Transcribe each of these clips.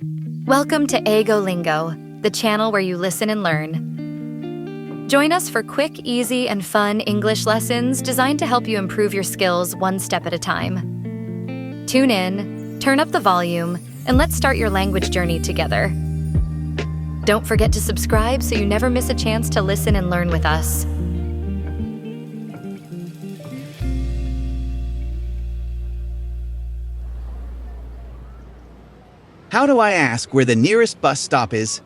Welcome to Lingo, the channel where you listen and learn. Join us for quick, easy, and fun English lessons designed to help you improve your skills one step at a time. Tune in, turn up the volume, and let's start your language journey together. Don't forget to subscribe so you never miss a chance to listen and learn with us. How do I ask where the nearest bus stop is?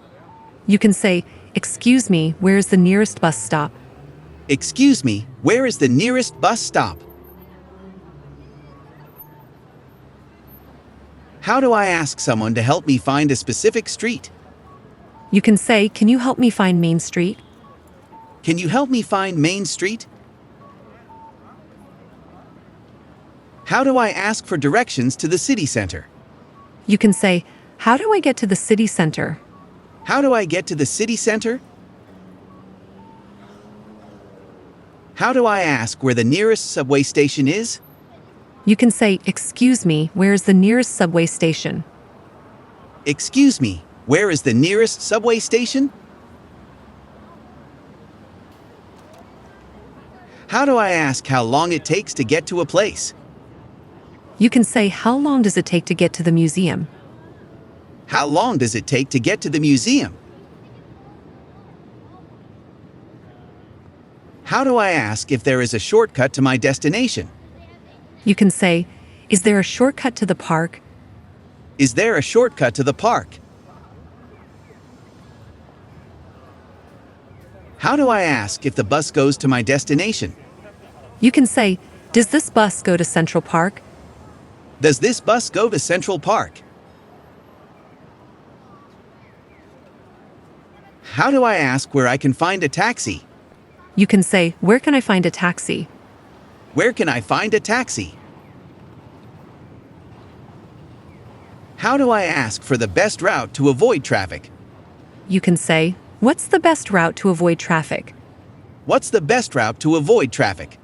You can say, "Excuse me, where is the nearest bus stop?" Excuse me, where is the nearest bus stop? How do I ask someone to help me find a specific street? You can say, "Can you help me find Main Street?" Can you help me find Main Street? How do I ask for directions to the city center? You can say, "How do I get to the city center?" How do I get to the city center? How do I ask where the nearest subway station is? You can say, "Excuse me, where is the nearest subway station?" Excuse me, where is the nearest subway station? How do I ask how long it takes to get to a place? You can say, "How long does it take to get to the museum?" How long does it take to get to the museum? How do I ask if there is a shortcut to my destination? You can say, "Is there a shortcut to the park?" Is there a shortcut to the park? How do I ask if the bus goes to my destination? You can say, "Does this bus go to Central Park?" Does this bus go to Central Park? How do I ask where I can find a taxi? You can say, "Where can I find a taxi?" Where can I find a taxi? How do I ask for the best route to avoid traffic? You can say, "What's the best route to avoid traffic?" What's the best route to avoid traffic?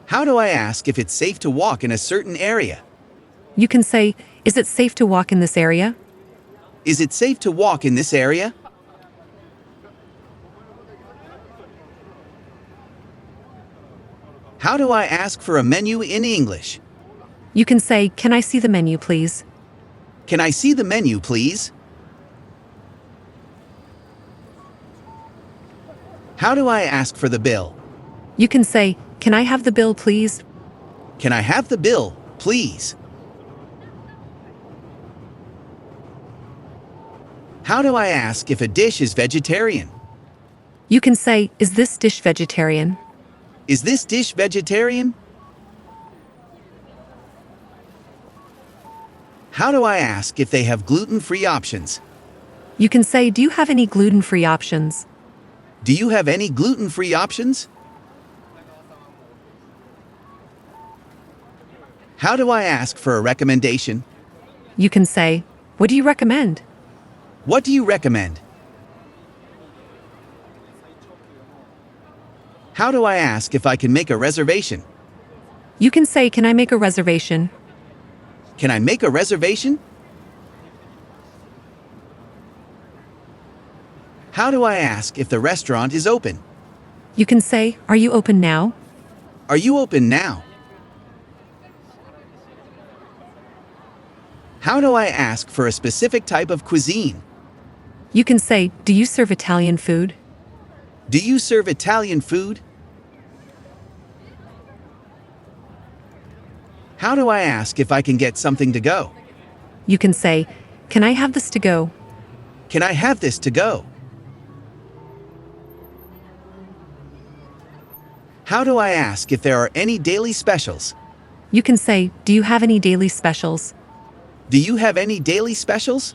How do I ask if it's safe to walk in a certain area? You can say, "Is it safe to walk in this area?" Is it safe to walk in this area? How do I ask for a menu in English? You can say, "Can I see the menu, please?" Can I see the menu, please? How do I ask for the bill? You can say, "Can I have the bill, please?" Can I have the bill, please? How do I ask if a dish is vegetarian? You can say, "Is this dish vegetarian?" Is this dish vegetarian? How do I ask if they have gluten-free options? You can say, "Do you have any gluten-free options?" Do you have any gluten-free options? How do I ask for a recommendation? You can say, "What do you recommend?" What do you recommend? How do I ask if I can make a reservation? You can say, "Can I make a reservation?" Can I make a reservation? How do I ask if the restaurant is open? You can say, "Are you open now?" Are you open now? How do I ask for a specific type of cuisine? You can say, "Do you serve Italian food?" Do you serve Italian food? How do I ask if I can get something to go? You can say, "Can I have this to go?" Can I have this to go? How do I ask if there are any daily specials? You can say, "Do you have any daily specials?" Do you have any daily specials?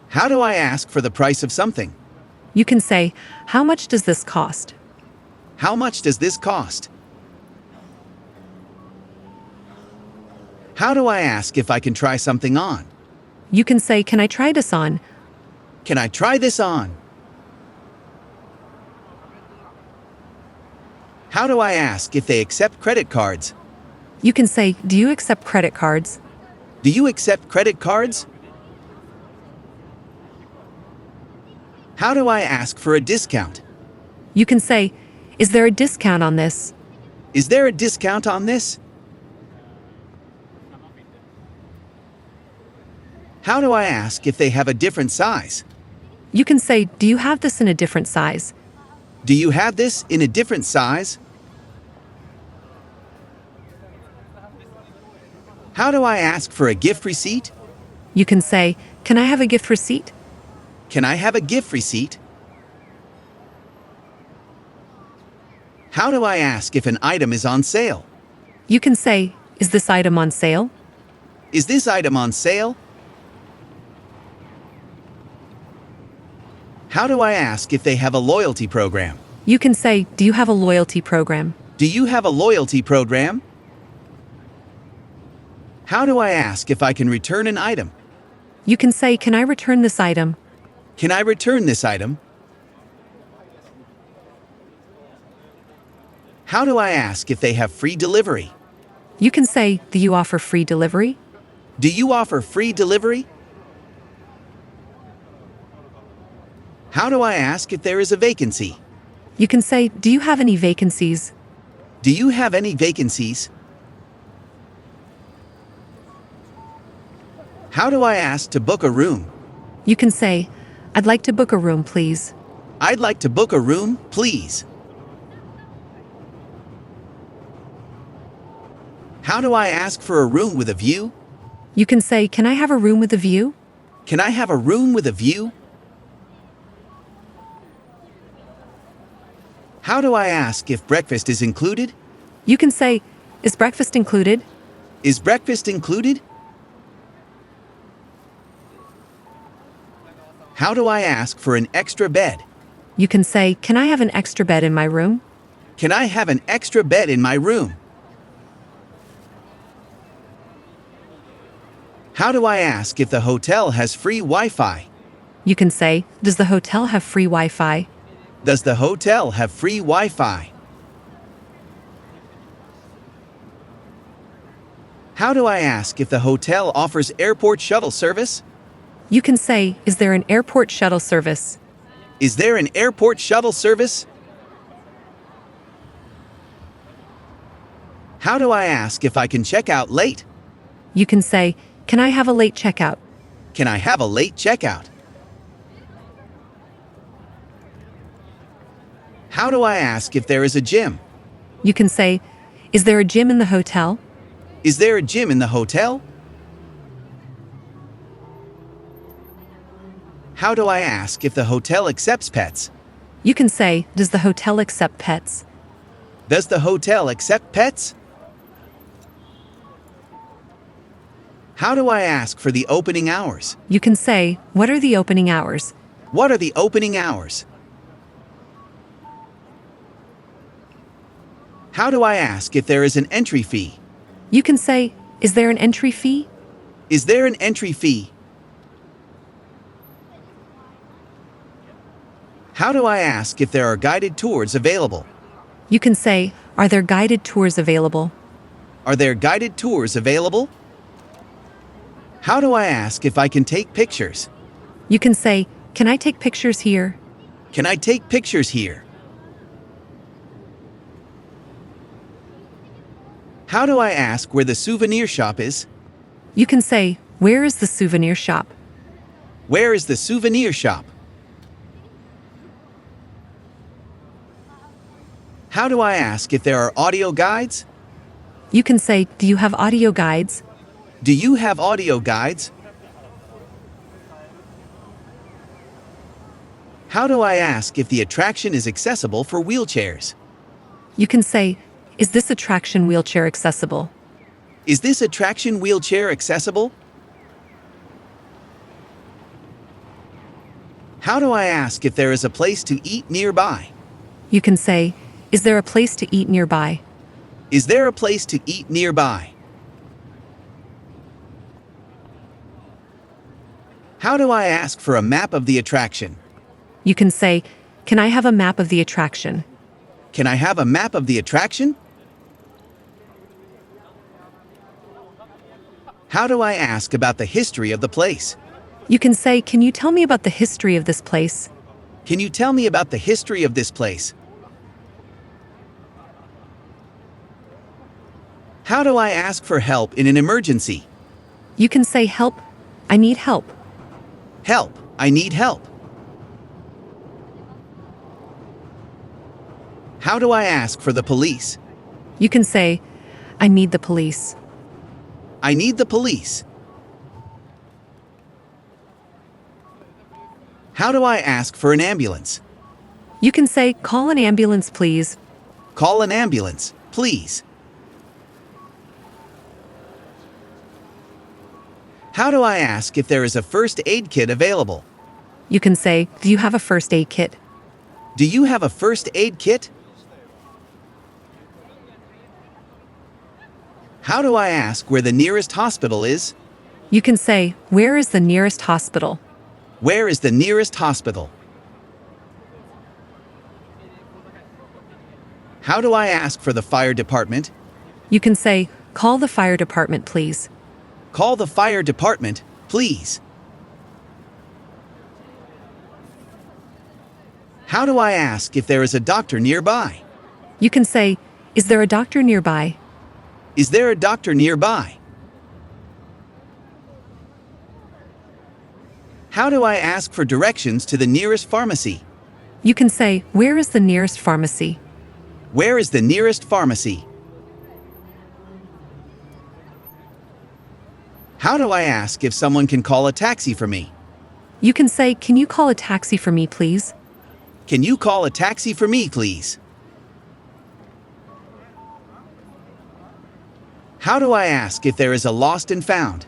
How do I ask for the price of something? You can say, "How much does this cost?" How much does this cost? How do I ask if I can try something on? You can say, "Can I try this on?" Can I try this on? How do I ask if they accept credit cards? You can say, do you accept credit cards? Do you accept credit cards? How do I ask for a discount? You can say, is there a discount on this? Is there a discount on this? How do I ask if they have a different size? You can say, do you have this in a different size? Do you have this in a different size? How do I ask for a gift receipt? You can say, can I have a gift receipt? Can I have a gift receipt? How do I ask if an item is on sale? You can say, is this item on sale? Is this item on sale? How do I ask if they have a loyalty program? You can say, do you have a loyalty program? Do you have a loyalty program? How do I ask if I can return an item? You can say, can I return this item? Can I return this item? How do I ask if they have free delivery? You can say, do you offer free delivery? Do you offer free delivery? How do I ask if there is a vacancy? You can say, do you have any vacancies? Do you have any vacancies? How do I ask to book a room? You can say, I'd like to book a room, please. I'd like to book a room, please. How do I ask for a room with a view? You can say, can I have a room with a view? Can I have a room with a view? How do I ask if breakfast is included? You can say, is breakfast included? Is breakfast included? How do I ask for an extra bed? You can say, can I have an extra bed in my room? Can I have an extra bed in my room? How do I ask if the hotel has free Wi-Fi? You can say, does the hotel have free Wi-Fi? Does the hotel have free Wi-Fi? How do I ask if the hotel offers airport shuttle service? You can say, is there an airport shuttle service? Is there an airport shuttle service? How do I ask if I can check out late? You can say, can I have a late checkout? Can I have a late checkout? How do I ask if there is a gym? You can say, is there a gym in the hotel? Is there a gym in the hotel? How do I ask if the hotel accepts pets? You can say, does the hotel accept pets? Does the hotel accept pets? How do I ask for the opening hours? You can say, what are the opening hours? What are the opening hours? How do I ask if there is an entry fee? You can say, is there an entry fee? Is there an entry fee? How do I ask if there are guided tours available? You can say, are there guided tours available? Are there guided tours available? How do I ask if I can take pictures? You can say, can I take pictures here? Can I take pictures here? How do I ask where the souvenir shop is? You can say, where is the souvenir shop? Where is the souvenir shop? How do I ask if there are audio guides? You can say, do you have audio guides? Do you have audio guides? How do I ask if the attraction is accessible for wheelchairs? You can say, is this attraction wheelchair accessible? Is this attraction wheelchair accessible? How do I ask if there is a place to eat nearby? You can say, is there a place to eat nearby? Is there a place to eat nearby? How do I ask for a map of the attraction? You can say, can I have a map of the attraction? Can I have a map of the attraction? How do I ask about the history of the place? You can say, can you tell me about the history of this place? Can you tell me about the history of this place? How do I ask for help in an emergency? You can say, help, I need help. Help, I need help. How do I ask for the police? You can say, I need the police. I need the police. How do I ask for an ambulance? You can say, call an ambulance, please. Call an ambulance, please. How do I ask if there is a first aid kit available? You can say, do you have a first aid kit? Do you have a first aid kit? How do I ask where the nearest hospital is? You can say, where is the nearest hospital? Where is the nearest hospital? How do I ask for the fire department? You can say, call the fire department, please. Call the fire department, please. How do I ask if there is a doctor nearby? You can say, is there a doctor nearby? Is there a doctor nearby? How do I ask for directions to the nearest pharmacy? You can say, where is the nearest pharmacy? Where is the nearest pharmacy? How do I ask if someone can call a taxi for me? You can say, can you call a taxi for me, please? Can you call a taxi for me, please? How do I ask if there is a lost and found?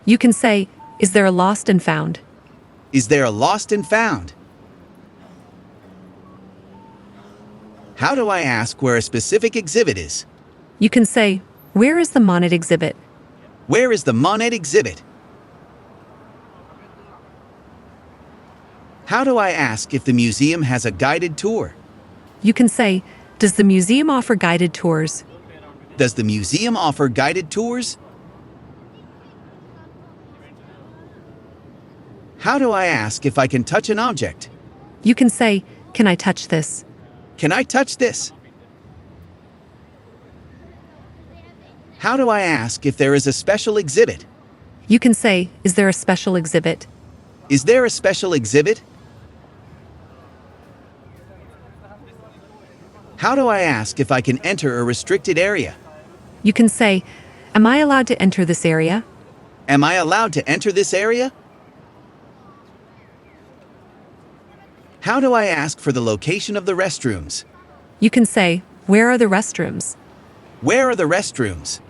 You can say, is there a lost and found? Is there a lost and found? How do I ask where a specific exhibit is? You can say, where is the Monet exhibit? Where is the Monet exhibit? How do I ask if the museum has a guided tour? You can say, does the museum offer guided tours? Does the museum offer guided tours? How do I ask if I can touch an object? You can say, can I touch this? Can I touch this? How do I ask if there is a special exhibit? You can say, is there a special exhibit? Is there a special exhibit? How do I ask if I can enter a restricted area? You can say, am I allowed to enter this area? Am I allowed to enter this area? How do I ask for the location of the restrooms? You can say, where are the restrooms? Where are the restrooms?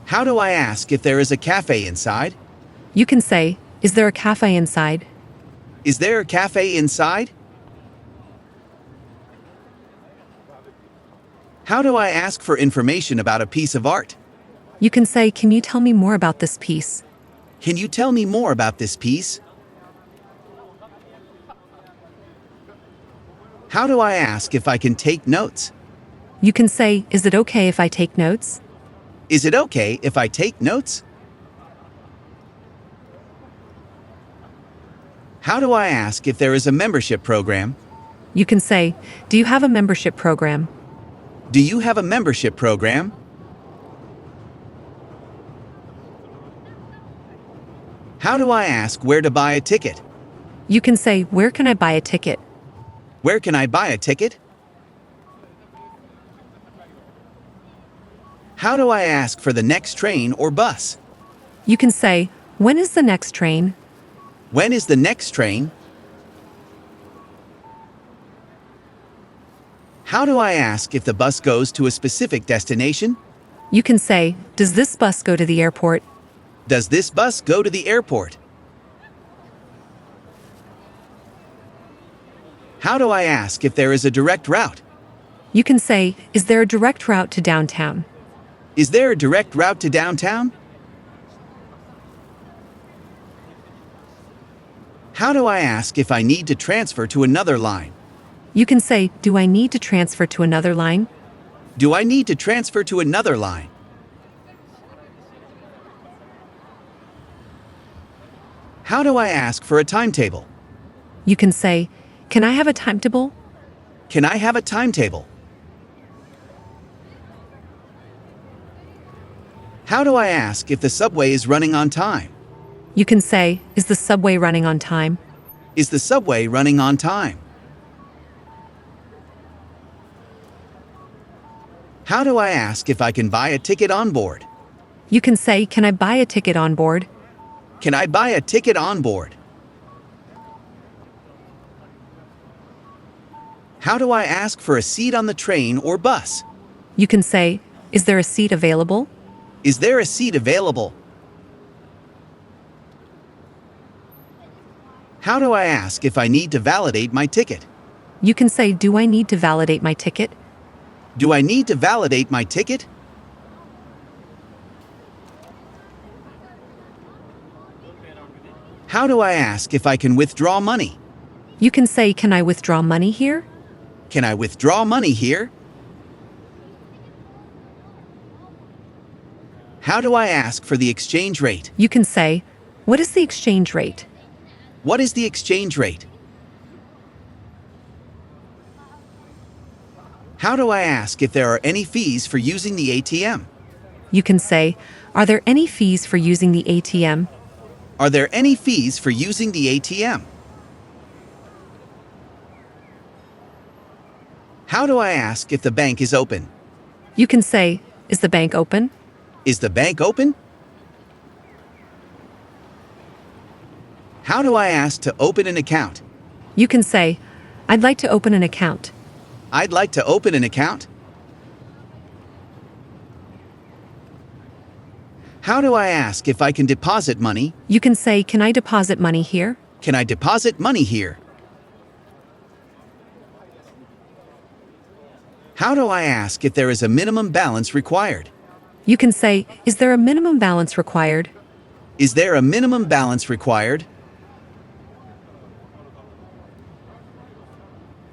How do I ask if there is a cafe inside? You can say, is there a cafe inside? Is there a cafe inside? How do I ask for information about a piece of art? You can say, can you tell me more about this piece? Can you tell me more about this piece? How do I ask if I can take notes? You can say, is it okay if I take notes? Is it okay if I take notes? How do I ask if there is a membership program? You can say, do you have a membership program? Do you have a membership program? How do I ask where to buy a ticket? You can say, where can I buy a ticket? Where can I buy a ticket? How do I ask for the next train or bus? You can say, when is the next train? When is the next train? How do I ask if the bus goes to a specific destination? You can say, does this bus go to the airport? Does this bus go to the airport? How do I ask if there is a direct route? You can say, is there a direct route to downtown? Is there a direct route to downtown? How do I ask if I need to transfer to another line? You can say, do I need to transfer to another line? Do I need to transfer to another line? How do I ask for a timetable? You can say, can I have a timetable? Can I have a timetable? How do I ask if the subway is running on time? You can say, is the subway running on time? Is the subway running on time? How do I ask if I can buy a ticket on board? You can say, can I buy a ticket on board? Can I buy a ticket on board? How do I ask for a seat on the train or bus? You can say, is there a seat available? Is there a seat available? How do I ask if I need to validate my ticket? You can say, do I need to validate my ticket? Do I need to validate my ticket? How do I ask if I can withdraw money? You can say, can I withdraw money here? Can I withdraw money here? How do I ask for the exchange rate? You can say, what is the exchange rate? What is the exchange rate? How do I ask if there are any fees for using the ATM? You can say, are there any fees for using the ATM? Are there any fees for using the ATM? How do I ask if the bank is open? You can say, is the bank open? Is the bank open? How do I ask to open an account? You can say, I'd like to open an account. I'd like to open an account. How do I ask if I can deposit money? You can say, can I deposit money here? Can I deposit money here? How do I ask if there is a minimum balance required? You can say, is there a minimum balance required? Is there a minimum balance required?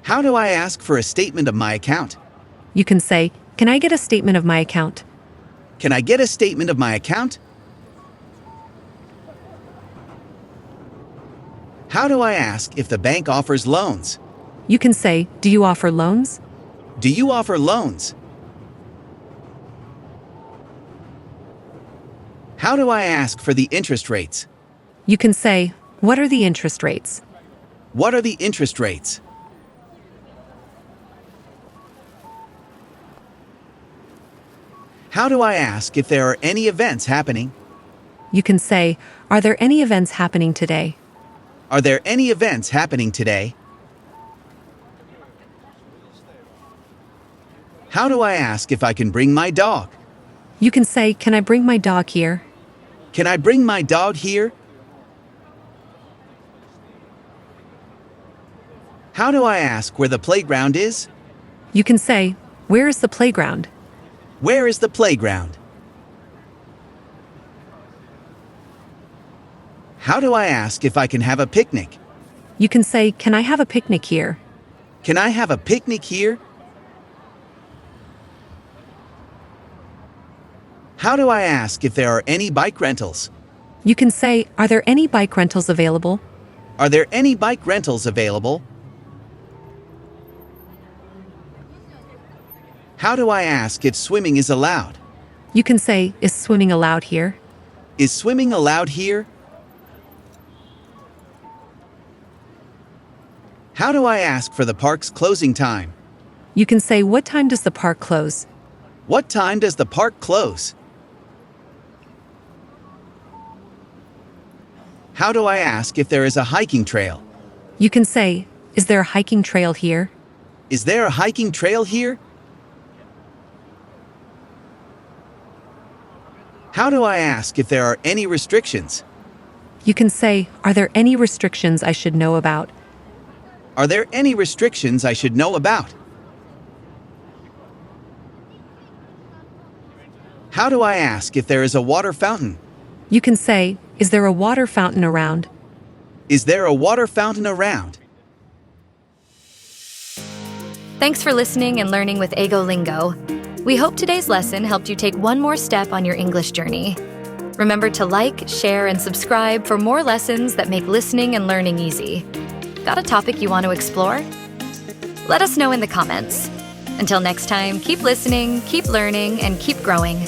How do I ask for a statement of my account? You can say, can I get a statement of my account? Can I get a statement of my account? How do I ask if the bank offers loans? You can say, do you offer loans? Do you offer loans? How do I ask for the interest rates? You can say, what are the interest rates? What are the interest rates? How do I ask if there are any events happening? You can say, are there any events happening today? Are there any events happening today? How do I ask if I can bring my dog? You can say, can I bring my dog here? Can I bring my dog here? How do I ask where the playground is? You can say, where is the playground? Where is the playground? How do I ask if I can have a picnic? You can say, can I have a picnic here? Can I have a picnic here? How do I ask if there are any bike rentals? You can say, are there any bike rentals available? Are there any bike rentals available? How do I ask if swimming is allowed? You can say, is swimming allowed here? Is swimming allowed here? How do I ask for the park's closing time? You can say, what time does the park close? What time does the park close? How do I ask if there is a hiking trail? You can say, is there a hiking trail here? Is there a hiking trail here? How do I ask if there are any restrictions? You can say, are there any restrictions I should know about? Are there any restrictions I should know about? How do I ask if there is a water fountain? You can say, is there a water fountain around? Is there a water fountain around? Thanks for listening and learning with Ego Lingo. We hope today's lesson helped you take one more step on your English journey. Remember to like, share, and subscribe for more lessons that make listening and learning easy. Got a topic you want to explore? Let us know in the comments. Until next time, keep listening, keep learning, and keep growing.